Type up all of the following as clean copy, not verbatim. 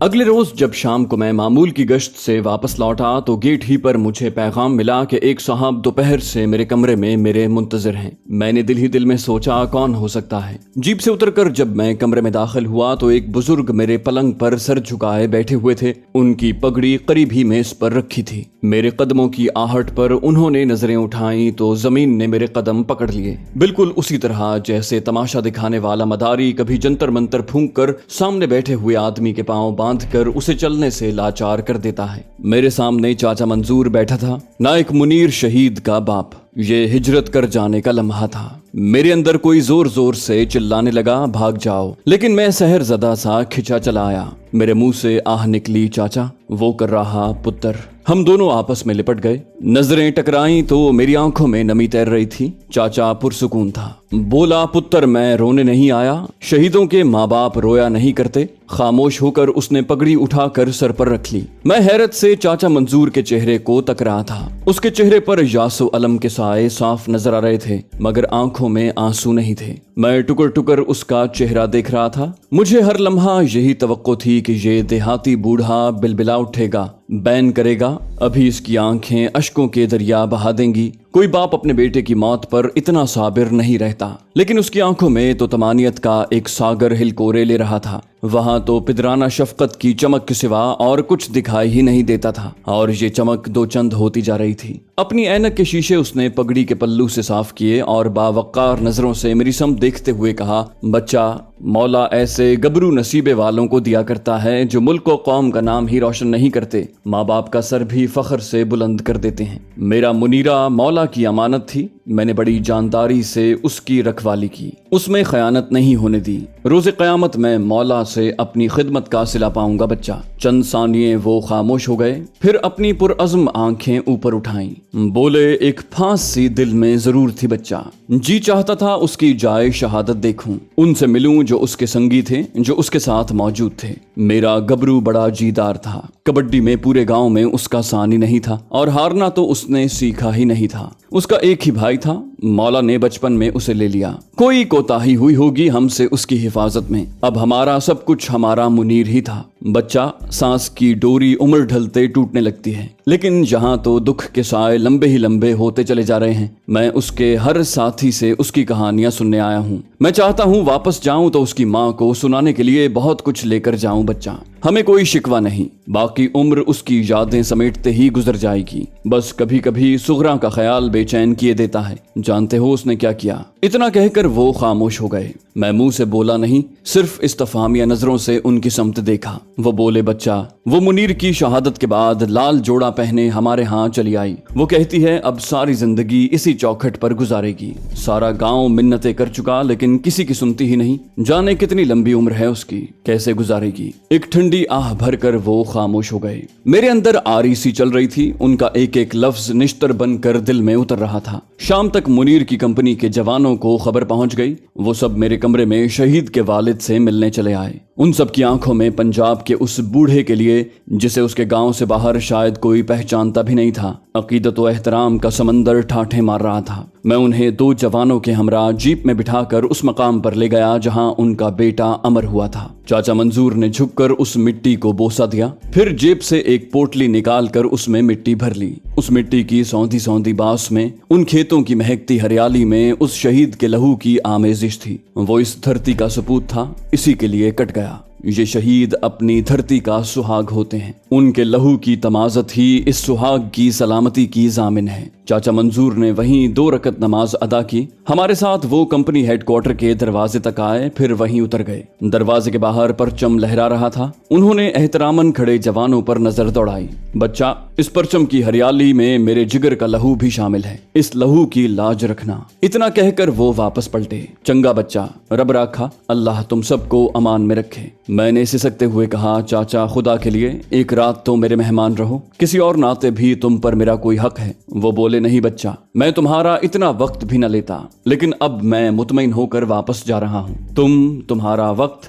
اگلے روز جب شام کو میں معمول کی گشت سے واپس لوٹا تو گیٹ ہی پر مجھے پیغام ملا کہ ایک صاحب دوپہر سے میرے کمرے میں میرے منتظر ہیں۔ میں نے دل ہی دل میں سوچا کون ہو سکتا ہے۔ جیپ سے اتر کر جب میں کمرے میں داخل ہوا تو ایک بزرگ میرے پلنگ پر سر جھکائے بیٹھے ہوئے تھے۔ ان کی پگڑی قریب ہی میز پر رکھی تھی۔ میرے قدموں کی آہٹ پر انہوں نے نظریں اٹھائیں تو زمین نے میرے قدم پکڑ لیے، بالکل اسی طرح جیسے تماشا دکھانے والا مداری کبھی جنتر منتر پھونک کر سامنے بیٹھے ہوئے آدمی کے پاؤں باندھ کر اسے چلنے سے لاچار کر دیتا ہے۔ میرے سامنے چاچا منظور بیٹھا تھا، نائک منیر شہید کا باپ۔ یہ ہجرت کر جانے کا لمحہ تھا۔ میرے اندر کوئی زور زور سے چلانے لگا بھاگ جاؤ، لیکن میں سحر زدہ سا کھچا چلا آیا۔ میرے منہ سے آہ نکلی چاچا، وہ کر رہا پتر۔ ہم دونوں آپس میں لپٹ گئے، نظریں ٹکرائیں تو میری آنکھوں میں نمی تیر رہی تھی۔ چاچا پرسکون تھا، بولا پتر میں رونے نہیں آیا، شہیدوں کے ماں باپ رویا نہیں کرتے۔ خاموش ہو کر اس نے پگڑی اٹھا کر سر پر رکھ لی۔ میں حیرت سے چاچا منظور کے چہرے کو تک رہا تھا۔ اس کے چہرے پر یاس و الم کے سائے صاف نظر آ رہے تھے، مگر آنکھوں میں آنسو نہیں تھے۔ میں ٹکر ٹکر اس کا چہرہ دیکھ رہا تھا۔ مجھے ہر لمحہ یہی توقع تھی کہ یہ دیہاتی بوڑھا بلبلا اٹھے گا، بین کرے گا، ابھی اس کی آنکھیں اشکوں کے دریا بہا دیں گی۔ کوئی باپ اپنے بیٹے کی موت پر اتنا صابر نہیں رہتا، لیکن اس کی آنکھوں میں تو تمانیت کا ایک ساگر ہلکورے لے رہا تھا۔ وہاں تو پدرانہ شفقت کی چمک کے سوا اور کچھ دکھائی ہی نہیں دیتا تھا، اور یہ چمک دو چند ہوتی جا رہی تھی۔ اپنی اینک کے شیشے اس نے پگڑی کے پلو سے صاف کیے اور باوقار نظروں سے میری سمت دیکھتے ہوئے کہا، بچہ، مولا ایسے گبرو نصیبے والوں کو دیا کرتا ہے جو ملک و قوم کا نام ہی روشن نہیں کرتے، ماں باپ کا سر بھی فخر سے بلند کر دیتے ہیں۔ میرا منیرہ مولا کی امانت تھی، میں نے بڑی جانداری سے اس کی رکھوالی کی، اس میں خیانت نہیں ہونے دی۔ روز قیامت میں مولا سے اپنی خدمت کا صلہ پاؤں گا بچہ۔ چند ثانیے وہ خاموش ہو گئے، پھر اپنی پرعزم آنکھیں اوپر اٹھائیں، بولے، ایک پھانس سی دل میں ضرور تھی بچہ، جی چاہتا تھا اس کی جائے شہادت دیکھوں، ان سے ملوں جو اس کے سنگی تھے، جو اس کے ساتھ موجود تھے۔ میرا گبرو بڑا جیدار تھا، کبڈی میں پورے گاؤں میں اس کا ثانی نہیں تھا، اور ہارنا تو اس نے سیکھا ہی نہیں تھا۔ اس کا ایک ہی بھائی تھا، مولا نے بچپن میں اسے لے لیا۔ کوئی کوتاہی ہوئی ہوگی ہم سے اس کی حفاظت میں، اب ہمارا سب کچھ ہمارا منیر ہی تھا۔ بچہ، سانس کی ڈوری عمر ڈھلتے ٹوٹنے لگتی ہے، لیکن جہاں تو دکھ کے سائے لمبے ہی لمبے ہوتے چلے جا رہے ہیں۔ میں اس کے ہر ساتھی سے اس کی کہانیاں سننے آیا ہوں۔ میں چاہتا ہوں واپس جاؤں تو اس کی ماں کو سنانے کے لیے بہت کچھ لے کر جاؤں بچہ۔ ہمیں کوئی شکوہ نہیں، باقی عمر اس کی یادیں سمیٹتے ہی گزر جائے گی۔ بس کبھی کبھی صغرا کا خیال بے چین کیے دیتا ہے۔ جانتے ہو اس نے کیا کیا؟ اتنا کہہ کر وہ خاموش ہو گئے۔ میں منہ سے بولا نہیں، صرف استفہامیہ نظروں سے ان کی سمت دیکھا۔ وہ بولے، بچہ، وہ منیر کی شہادت کے بعد لال جوڑا پہنے ہمارے ہاں چلی آئی۔ وہ کہتی ہے اب ساری زندگی اسی چوکھٹ پر گزارے گی۔ سارا گاؤں منتیں کر چکا لیکن کسی کی سنتی ہی نہیں۔ جانے کتنی لمبی عمر ہے اس کی، کیسے گزارے گی؟ ایک ٹھنڈی آہ بھر کر وہ خاموش ہو گئے۔ میرے اندر آری سی چل رہی تھی، ان کا ایک ایک لفظ نشتر بن کر دل میں اتر رہا تھا۔ شام تک منیر کی کمپنی کے جوانوں کو خبر پہنچ گئی۔ وہ سب میرے کمرے میں شہید کے والد سے ملنے چلے آئے۔ ان سب کی آنکھوں میں پنجاب کے اس بوڑھے کے لیے جسے اس کے گاؤں سے باہر شاید کوئی پہچانتا بھی نہیں تھا، عقیدت و احترام کا سمندر ٹھاٹھے مار رہا تھا۔ میں انہیں دو جوانوں کے ہمراہ جیپ میں بٹھا کر اس مقام پر لے گیا جہاں ان کا بیٹا امر ہوا تھا۔ چاچا منظور نے جھک کر اس مٹی کو بوسہ دیا، پھر جیب سے ایک پوٹلی نکال کر اس میں مٹی بھر لی۔ اس مٹی کی سوندھی سوندھی باس میں، ان کھیتوں کی مہکتی ہریالی میں اس شہید کے لہو کی آمیزش تھی۔ وہ اس دھرتی کا سپوت تھا، اسی کے لیے کٹ گیا۔ یہ شہید اپنی دھرتی کا سہاگ ہوتے ہیں، ان کے لہو کی تمازت ہی اس سہاگ کی سلامتی کی ضامن ہے۔ چاچا منظور نے وہیں 2 رکعت نماز ادا کی۔ ہمارے ساتھ وہ کمپنی ہیڈ کوارٹر کے دروازے تک آئے، پھر وہیں اتر گئے۔ دروازے کے باہر پرچم لہرا رہا تھا۔ انہوں نے احتراماً کھڑے جوانوں پر نظر دوڑائی۔ بچہ، اس پرچم کی ہریالی میں میرے جگر کا لہو بھی شامل ہے، اس لہو کی لاج رکھنا۔ اتنا کہہ کر وہ واپس پلٹے۔ چنگا بچہ، رب راکھا، اللہ تم سب کو امان میں رکھے۔ میں نے سسکتے ہوئے کہا، چاچا، خدا کے لیے ایک رات تو میرے مہمان رہو، کسی اور ناطے بھی تم پر میرا کوئی حق ہے۔ وہ بولے، نہیں بچہ، میں تمہارا اتنا وقت بھی نہ لیتا، لیکن اب میں مطمئن ہو کر واپس جا رہا ہوں۔ تمہارا وقت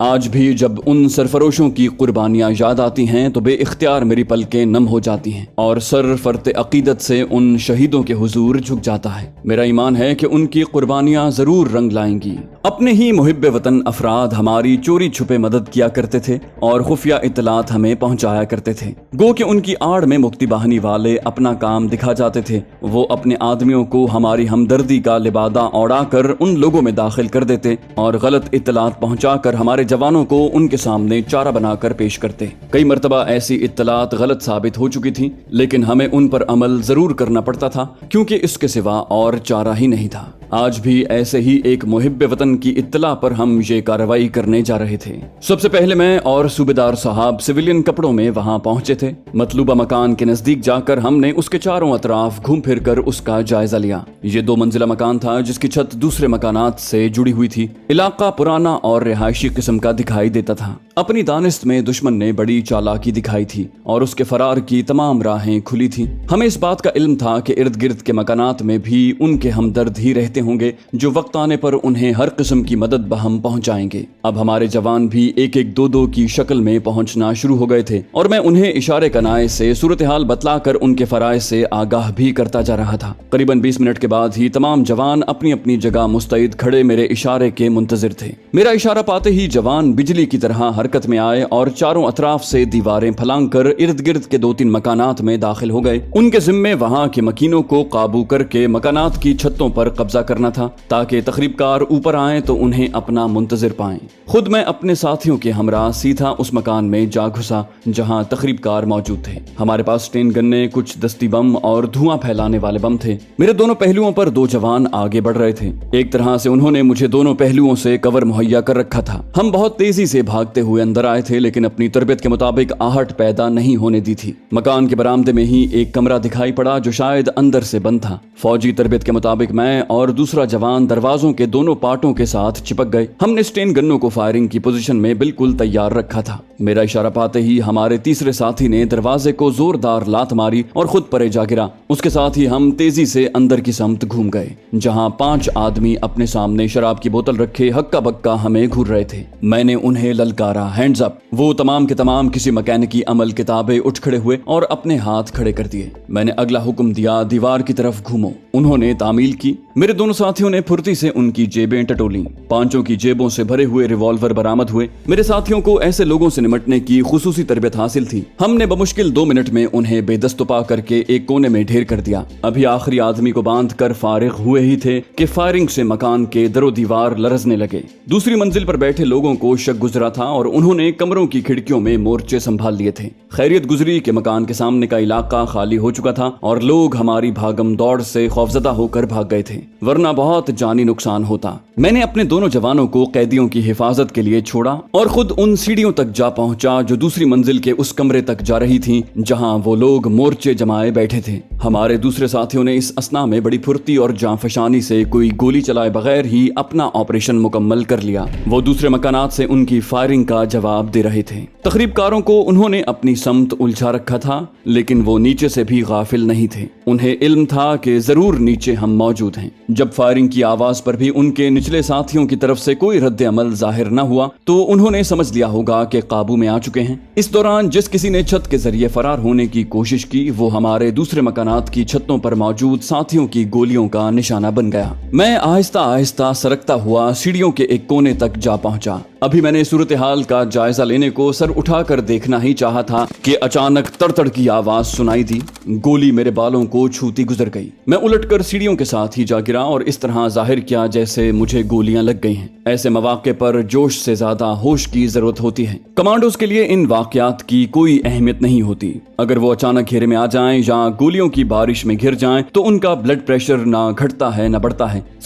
آج بھی جب ان سرفروشوں کی قربانیاں یاد آتی ہیں تو بے اختیار میری پلکیں نم ہو جاتی ہیں اور سر فرط عقیدت سے ان شہیدوں کے حضور جھک جاتا ہے۔ میرا ایمان ہے کہ ان کی قربانیاں ضرور رنگ لائیں گی۔ اپنے ہی محب وطن افراد ہماری چوری چھپے مدد کیا کرتے تھے اور خفیہ اطلاعات ہمیں پہنچایا کرتے تھے۔ گو کہ ان کی آڑ میں مکتی باہنی والے اپنا کام دکھا جاتے تھے۔ وہ اپنے آدمیوں کو ہماری ہمدردی کا لبادہ اوڑا کر ان لوگوں میں داخل کر دیتے اور غلط اطلاعات پہنچا کر ہمارے جوانوں کو ان کے سامنے چارہ بنا کر پیش کرتے۔ کئی مرتبہ ایسی اطلاعات غلط ثابت ہو چکی تھی، لیکن ہمیں ان پر عمل ضرور کرنا پڑتا تھا کیونکہ اس کے سوا اور چارہ ہی نہیں تھا۔ آج بھی ایسے ہی ایک محب وطن کی اطلاع پر ہم یہ کارروائی کرنے جا رہے تھے۔ سب سے پہلے میں اور صوبیدار صاحب سویلین کپڑوں میں وہاں پہنچے تھے۔ مطلوبہ مکان کے نزدیک جا کر ہم نے اس کے چاروں اطراف گھوم پھر کر اس کا جائزہ لیا۔ یہ 2 منزلہ مکان تھا جس کی چھت دوسرے مکانات سے جڑی ہوئی تھی۔ علاقہ پرانا اور رہائشی قسم کا دکھائی دیتا تھا۔ اپنی دانست میں دشمن نے بڑی چالاکی دکھائی تھی اور اس کے فرار کی تمام راہیں کھلی تھیں۔ ہمیں اس بات کا علم تھا کہ ارد گرد کے مکانات میں بھی ان کے ہمدرد ہی رہتے ہوں گے جو وقت آنے پر انہیں ہر قسم کی مدد بہم پہنچائیں گے۔ اب ہمارے جوان بھی ایک ایک دو کی شکل میں پہنچنا شروع ہو گئے تھے اور میں انہیں اشارے کنائے سے صورتحال بتلا کر ان کے فرائض سے آگاہ بھی کرتا جا رہا تھا۔ قریباً 20 منٹ کے بعد ہی تمام جوان اپنی اپنی جگہ مستعد کھڑے میرے اشارے کے منتظر تھے۔ میرا اشارہ پاتے ہی جوان بجلی کی طرح حرکت میں آئے اور چاروں اطراف سے دیواریں پھلانگ کر ارد گرد کے 2-3 مکانات میں داخل ہو گئے۔ ان کے ذمے وہاں کے مکینوں کو قابو کر کے مکانات کی چھتوں پر قبضہ کرنا تھا تاکہ تخریب کار اوپر آئیں تو انہیں اپنا منتظر پائیں۔ خود میں اپنے ساتھیوں کے ہمراہ سیدھا اس مکان میں جا گھسا جہاں تخریب کار موجود تھے۔ ہمارے پاس اسٹین گنیں، کچھ دستی بم اور دھواں پھیلانے والے بم تھے۔ میرے دونوں پہلوؤں پر 2 جوان آگے بڑھ رہے تھے۔ ایک طرح سے انہوں نے مجھے دونوں پہلوؤں سے کور مہیا کر رکھا تھا۔ ہم بہت تیزی سے بھاگتے ہوئے اندر آئے تھے لیکن اپنی تربیت کے مطابق آہٹ پیدا نہیں ہونے دی تھی۔ مکان کے برآمدے میں ہی ایک کمرہ دکھائی پڑا جو شاید اندر سے بند تھا۔ فوجی تربیت کے مطابق میں اور دوسرا جوان دروازوں کے دونوں پارٹوں کے ساتھ چپک گئے۔ ہم نے اسٹین گنوں کو فائرنگ کی پوزیشن میں بالکل تیار رکھا تھا۔ میرا اشارہ پاتے ہی ہمارے تیسرے ساتھی نے دروازے کو زوردار لات ماری اور خود پرے جا گرا۔ اس کے ساتھ ہی ہم تیزی سے اندر کی سمت گھوم گئے جہاں 5 آدمی اپنے سامنے شراب کی بوتل رکھے ہکا بکا ہمیں گھور رہے تھے۔ میں نے انہیں للکارا، ہینڈز اپ۔ وہ تمام کے تمام کسی مکینکی عمل کے تابع اٹھ کھڑے ہوئے اور اپنے ہاتھ کھڑے کر دیے۔ میں نے اگلا حکم دیا، دیوار کی طرف گھومو۔ انہوں نے تعمیل کی۔ میرے دونوں ساتھیوں نے پھرتی سے ان کی جیبیں ٹٹولیں۔ 5 کی جیبوں سے بھرے ہوئے ریوالور برآمد ہوئے۔ میرے ساتھیوں کو ایسے لوگوں سے نمٹنے کی خصوصی تربیت حاصل تھی۔ ہم نے بمشکل 2 منٹ میں انہیں بے دست پا کر کے ایک کونے میں ڈھیر کر دیا۔ ابھی آخری آدمی کو باندھ کر فارغ ہوئے ہی تھے کہ فائرنگ سے مکان کے در و دیوار لرزنے لگے۔ دوسری منزل پر بیٹھے لوگوں کو شک گزرا تھا اور انہوں نے کمروں کی کھڑکیوں میں مورچے سنبھال لیے تھے۔ خیریت گزری کہ مکان کے سامنے کا علاقہ خالی ہو چکا تھا اور لوگ ہماری بھاگم دوڑ سے خوفزدہ ہو کر بھاگ گئے تھے، ورنہ بہت جانی نقصان ہوتا۔ میں نے اپنے دونوں جوانوں کو قیدیوں کی حفاظت کے لیے چھوڑا اور خود ان سیڑھیوں تک جا پہنچا جو دوسری منزل کے اس کمرے تک جا رہی تھیں جہاں وہ لوگ مورچے جمائے بیٹھے تھے۔ ہمارے دوسرے ساتھیوں نے اس اثنا میں بڑی پھرتی اور جاں فشانی سے کوئی گولی چلائے بغیر ہی اپنا آپریشن مکمل کر لیا۔ وہ دوسرے مکانات سے ان کی فائرنگ کا جواب دے رہے تھے۔ تخریب کاروں کو انہوں نے اپنی سمت الجھا رکھا تھا لیکن وہ نیچے سے بھی غافل نہیں تھے۔ انہیں علم تھا کہ ضرور نیچے ہم موجود ہیں۔ جب فائرنگ کی آواز پر بھی ان کے نچلے ساتھیوں کی طرف سے کوئی رد عمل ظاہر نہ ہوا تو انہوں نے سمجھ لیا ہوگا کہ قابو میں آ چکے ہیں۔ اس دوران جس کسی نے چھت کے ذریعے فرار ہونے کی کوشش کی وہ ہمارے دوسرے مکانات کی چھتوں پر موجود ساتھیوں کی گولیوں کا نشانہ بن گیا۔ میں آہستہ آہستہ سرکتا ہوا سیڑھیوں کے ایک کونے تک جا پہنچا۔ ابھی میں نے صورتحال کا جائزہ لینے کو سر اٹھا کر دیکھنا ہی چاہا تھا کہ اچانک تڑتڑ کی آواز سنائی دی۔ گولی میرے بالوں کو چھوتی گزر گئی۔ میں الٹ کر سیڑھیوں کے ساتھ ہی جا گرا اور اس طرح ظاہر کیا جیسے مجھے گولیاں لگ گئی ہیں۔ ایسے مواقع پر جوش سے زیادہ ہوش کی ضرورت ہوتی ہے۔ کمانڈوز کے لیے ان واقعات کی کوئی اہمیت نہیں ہوتی۔ اگر وہ اچانک گھیرے میں آ جائیں یا گولیوں کی بارش میں گھر جائیں تو ان کا بلڈ پریشر نہ گھٹتا ہے نہ بڑھتا ہے۔